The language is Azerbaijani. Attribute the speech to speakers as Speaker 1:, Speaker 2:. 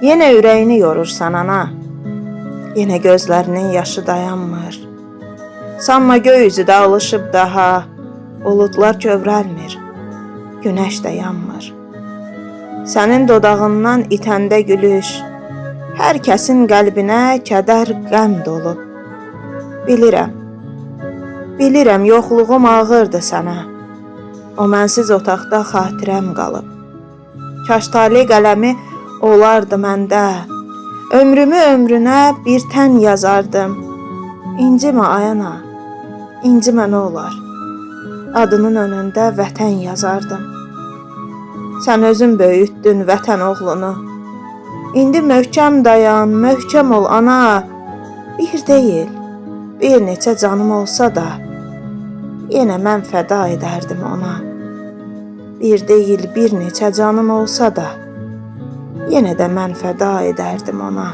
Speaker 1: Yenə ürəyini yorursan ana. Yenə gözlərinin yaşı dayanmır. Sanma göy üzü də alışıb daha. Buludlar kövrəlmir. Günəş də yanmır. Sənin dodağından itəndə gülüş, hər kəsin qəlbinə kədər, qəm dolub. Bilirəm yoxluğum ağırdı sənə. O mənsiz otaqda xatirəm qalıb. Kaş tale qələmi olardı məndə. Ömrümü ömrünə bir tən yazardım. İncimə ay ana, incimə nə olar. Adının önündə vətən yazardım. Sən özün böyütdün vətən oğlunu. İndi möhkəm dayan, möhkəm ol ana. Bir deyil, bir neçə canım olsa da, yenə mən fəda edərdim ona. Bir deyil, bir neçə canım olsa da, yenə də mən fəda edərdim ona.